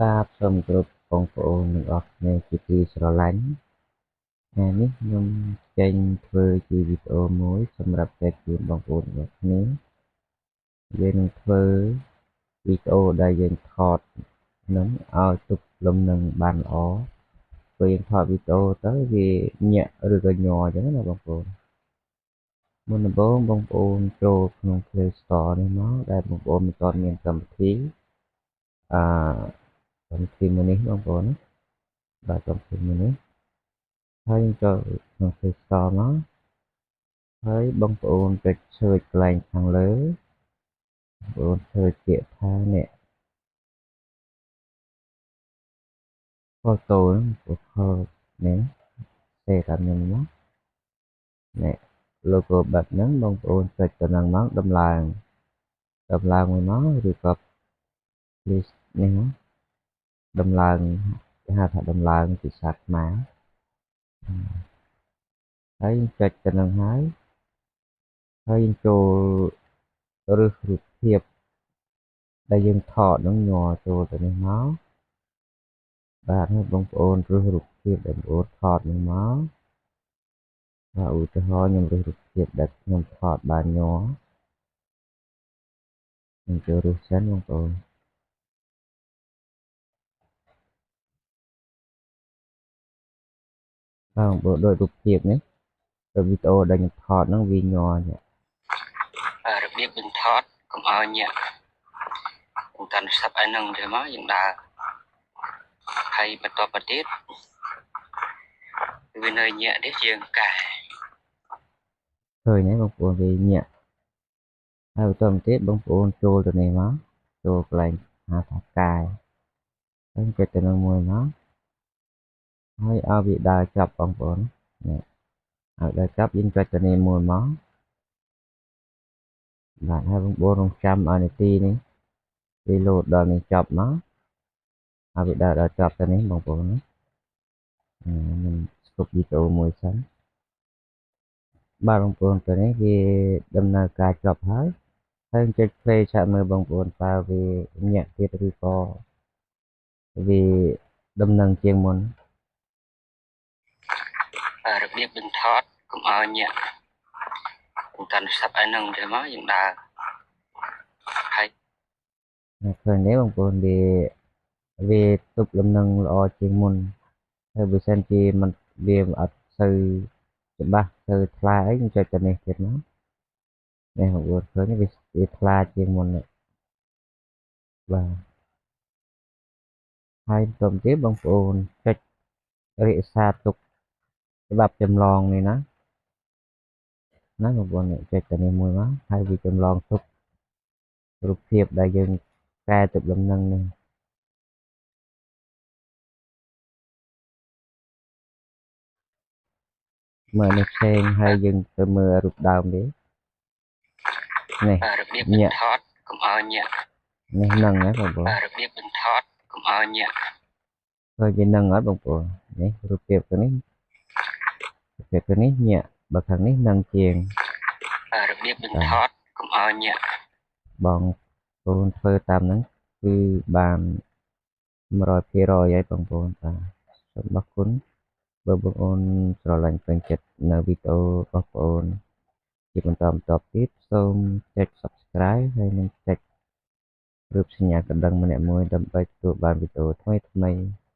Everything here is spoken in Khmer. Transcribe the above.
បាទសូមគោរពបងប្អូនទាំងអស់គ្នាជាទីស្រឡាញ់ថ្ងៃនេះខ្ញុំចេញធ្វើជាវីដេអូមួយសម្រាប់ចែកជូនបងប្អូនទាំងអស់គ្នាយើងនឹងធ្វើវីដេអូដែលយើងថតនឹងឲ្យទុកលំនឹងបានល្អពេលយើងថតវីដេអូទៅវាញាក់ឬក៏ញ័រអញ្ចឹងណាបងប្អូនមុនដំបូងបងប្អូនចូលក្នុង Play Store នេះមកដែលបងប្អូនមិនទាន់មានកម្មវិធីកម្មវិធីមួយនេះបងប្អូនណាបាទកម្មវិធីមួយនេះហើយចូលក្នុង Play Store មកហើយបងប្អូនចុច search កន្លែងខាងលើបងប្អូន search ពាក្យថានេះ photo នេះទេតាមនេះមកនេះ logo បែបហ្នឹងបងប្អូនចុចទៅនឹងមកដំឡើងមួយមកឬក៏ list នេះមកដំឡើងគេហៅថាដំឡើងភាសាខ្មែរហើយចុចទៅនឹងហើយយើងចូលរើសរូបភាពដែលយើងថតនឹងញ័រចូលទៅនេះមកបាទហើយបងប្អូនរើសរូបភាពដែលបងប្អូនថតនឹងមកបាទឧទាហរណ៍ខ្ញុំរើសរូបភាពដែលខ្ញុំថតបានញ័រខ្ញុំចូលរើសសិនបងប្អូនបាទបងប្អូនដូចរូបភាពនេះទៅវីដេអូដែលខ្ញុំថតនឹងវាញ័រនេះរបៀបយើងថតកុំឲ្យញាក់ខ្ញុំកាន់សាប់ឯហ្នឹងទៅមកយើងដើរហើយបន្តទៅទៀតវានៅញាក់នេះជាងកែឃើញទេបងប្អូនវាញាក់ហើយបន្តទៀតបងប្អូនចូលទៅនេះមកចូលកន្លែងហៅថាកែហើយចុចទៅនឹងមួយមកហើយឲ្យវាដើរចាប់បងប្អូននេះឲ្យដើរចាប់យើងចុចទៅនេះមួយមកបាទហើយបងប្អូនរងចាំឲ្យនាទីនេះវាលោតដល់នេះចប់មកឲ្យវាដើរដល់ចប់ទៅនេះបងប្អូនណាmình stop វីដេអូមួយសិនបាទបងប្អូនទៅនេះវាដំណើរការចប់ហើយចុច play ឆាកមើលបងប្អូនតើវាញាក់ទៀតឬក៏វាដំណឹងជាងមុនរបៀបយើងថតកុំឲ្យញាក់ខ្ញុំកាន់សាប់ឯហ្នឹងទៅមកយើងដើរហើយឃើញទេបងប្អូនវាទុកលំនឹងល្អជាងមុនហើយបើសិនជាมันវាអត់សូវច្បាស់ទៅថ្លាអីខ្ញុំចុចទៅនេះទៀតមកនេះបងប្អូនឃើញវាថ្លាជាងមុនបាទហើយបន្តទៀតបងប្អូនចុចរក្សាទុកច្បាប់ចម្លងនេះណាបងប្អូនចុចទៅនេះមួយមកហើយវាចម្លងទុករូបភាពដែលយើងកែទុកលំនឹងនេះមើលនេះផ្សេងហើយយើងទៅមើលរូបដើមវានេះរបៀបយើងថតកុំឲ្យញាក់នេះនឹងហ៎បងប្អូនរបៀបយើងថតកុំឲ្យញាក់ឃើញវានឹងអត់បងប្អូននេះរូបភាពទៅនេះញាក់បើខាងនេះនឹងជាងរបៀបយើងថតកុំឲ្យញាក់បងប្អូនធ្វើតាមហ្នឹងគឺបាន100%ហើយបងប្អូនបាទសូមអរគុណបើបងប្អូនស្រឡាញ់ពេញចិត្តនៅវីដេអូរបស់បងប្អូនជាបន្តទៀតសូមចុច Subscribe ហើយនិងចុចរូបសញ្ញាកណ្ដឹងម្នាក់មួយដើម្បីទទួលបានវីដេអូថ្មីៗ